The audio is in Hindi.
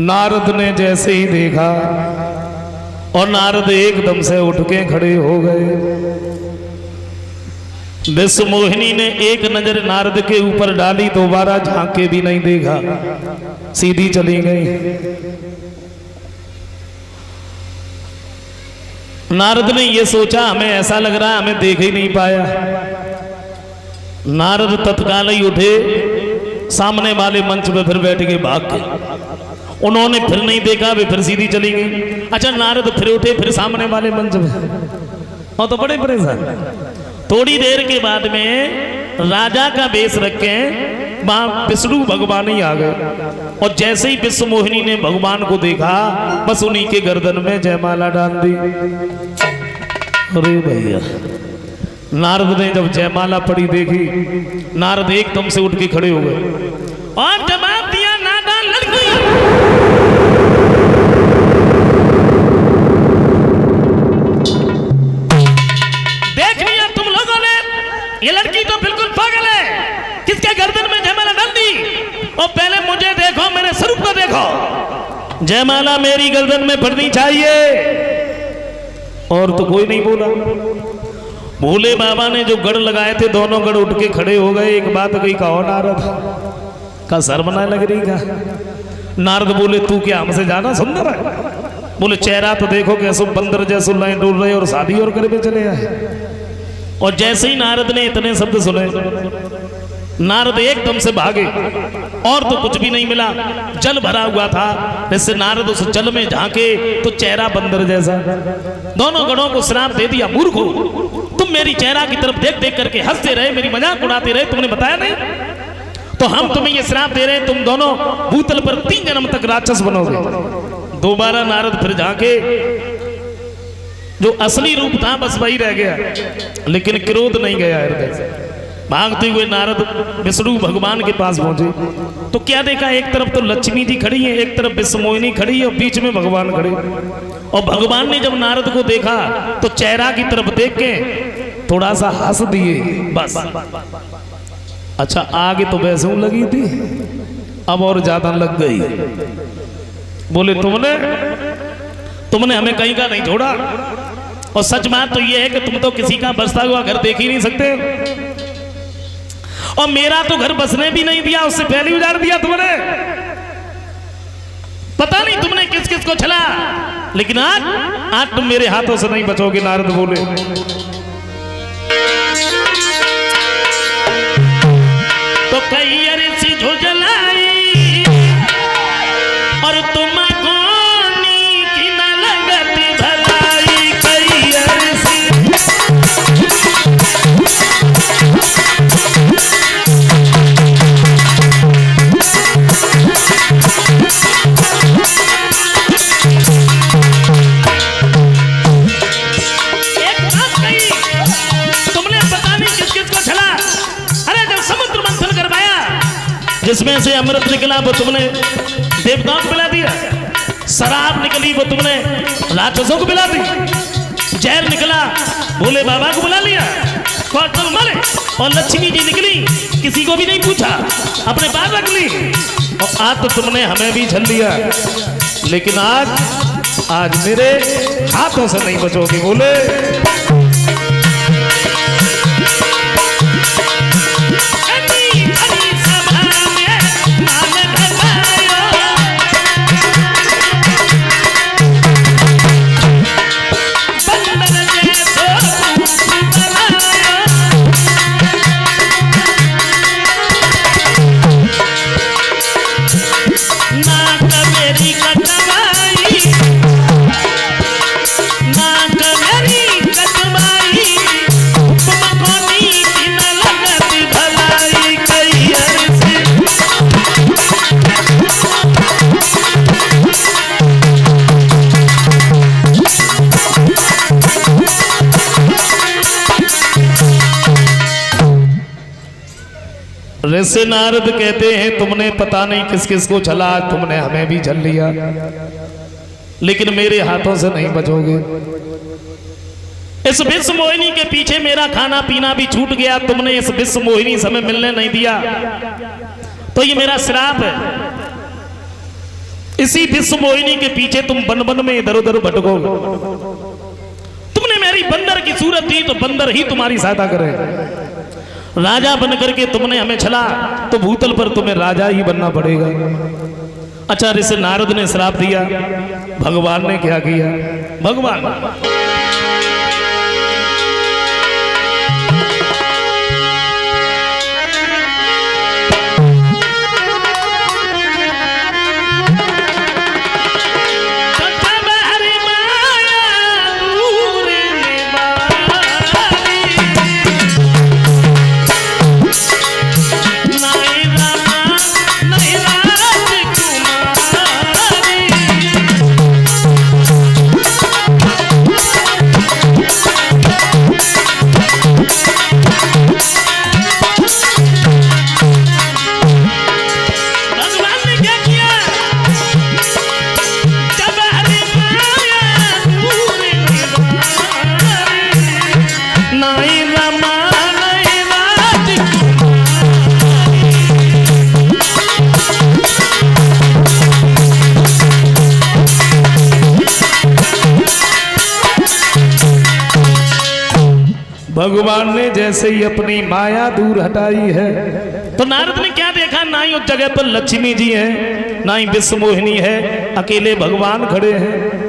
नारद ने जैसे ही देखा और नारद एकदम से उठ के खड़े हो गए। विश्व मोहिनी ने एक नजर नारद के ऊपर डाली, दोबारा झांक के भी नहीं देखा, सीधी चली गई। नारद ने यह सोचा हमें ऐसा लग रहा है हमें देख ही नहीं पाया। नारद तत्काल ही उठे, सामने वाले मंच पे फिर बैठ के भाग के, उन्होंने फिर नहीं देखा, वे फिर सीधी चली गई। अच्छा, नारद फिर उठे, फिर सामने वाले मंच पे, और तो बड़े परेशान। थोड़ी देर के बाद में राजा का वेश रखे वहां विष्णु भगवान ही आ गए, और जैसे ही विश्व मोहिनी ने भगवान को देखा, बस उन्हीं के गर्दन में जयमाला डाल दी। अरे भैया, नारद ने जब जयमाला पड़ी देखी, नारद एकदम से उठ के खड़े हो गए और जवाब दिया, नादान लड़की, देख लिया तुम लोगों ने, ये लड़की तो बिल्कुल पागल है, किसके गर्दन में जयमाला डाल दी? और पहले मुझे देखो, मेरे स्वरूप को देखो, जयमाला मेरी गर्दन में पड़नी चाहिए। और तो कोई नहीं बोला। भोले बाबा ने जो गढ़ लगाए थे, दोनों गढ़ उठ के खड़े हो गए। एक बात कही, कहो नारद का शर्म ना लग रही का? नारद बोले, तू क्या हमसे ज्यादा सुंदर है? बोले, चेहरा तो देखो कैसे बंदर जैसे लाइन डोल रहे और शादी और करके चले आए। और जैसे ही नारद ने इतने शब्द सुने, नारद एकदम से भागे, और तो कुछ भी नहीं मिला, जल भरा हुआ था। जैसे नारद उस जल में झांके तो चेहरा बंदर जैसा। दोनों गणों को श्राप दे दिया, मूर्खो, तुम मेरी चेहरा की तरफ देख देख करके हंसते रहे, मेरी मजाक उड़ाते रहे, तुमने बताया नहीं, तो हम तुम्हें ये श्राप दे रहे हैं, तुम दोनों भूतल पर 3 जन्म तक राक्षस बनोगे। दोबारा नारद फिर झांके, जो असली रूप था बस वही रह गया, लेकिन क्रोध नहीं गया हृदय से। भागते हुए नारद विष्णु भगवान के पास पहुंचे तो क्या देखा, एक तरफ तो लक्ष्मी जी खड़ी है, एक तरफ विश्व मोहिनी खड़ी है, और बीच में भगवान खड़े। और भगवान ने जब नारद को देखा तो चेहरा की तरफ देख के थोड़ा सा हंस दिए, बस। अच्छा, आगे तो वैसे लगी थी, अब और ज्यादा लग गई। बोले, तुमने हमें कहीं का नहीं छोड़ा, और सच बात तो यह है कि तुम तो किसी का बसता हुआ घर देख ही नहीं सकते, और मेरा तो घर बसने भी नहीं दिया, उससे पहले उजाड़ दिया तुमने। पता नहीं तुमने किस किस को छला, लेकिन आज तुम मेरे हाथों से नहीं बचोगे। नारद बोले, तो कई अरसी झुझलाई और तुम कोनी की न लगती भलाई, कई अरसी जिसमें से अमृत निकला वो तुमने देवताओं को पिला दिया, शराब निकली वो तुमने राक्षसों को पिला दी, जहर निकला भोले बाबा को बुला लिया, कौशल मारे, और लक्ष्मी जी निकली किसी को भी नहीं पूछा, अपने पास रख ली। और आज तो तुमने हमें भी झल लिया, लेकिन आज मेरे हाथों से नहीं बचोगे। बोले, ऋषि नारद कहते हैं, तुमने पता नहीं किस किस को छला, तुमने हमें भी झल लिया, लेकिन मेरे हाथों से नहीं बचोगे। इस विश्व मोहिनी के पीछे मेरा खाना पीना भी छूट गया, तुमने इस विश्व मोहिनी से हमें मिलने नहीं दिया, तो ये मेरा श्राप है। इसी विश्व मोहिनी के पीछे तुम बन बन में इधर उधर भटकोगे। तुमने मेरी बंदर की सूरत दी तो बंदर ही तुम्हारी सहायता करे। राजा बन करके तुमने हमें छला तो भूतल पर तुम्हें राजा ही बनना पड़ेगा। अच्छा, ऋषि नारद ने श्राप दिया, भगवान ने क्या किया? भगवान भगवान ने जैसे ही अपनी माया दूर हटाई है तो नारद ने क्या देखा? ना ही उस जगह पर लक्ष्मी जी है, ना ही विश्व मोहिनी है, अकेले भगवान खड़े हैं।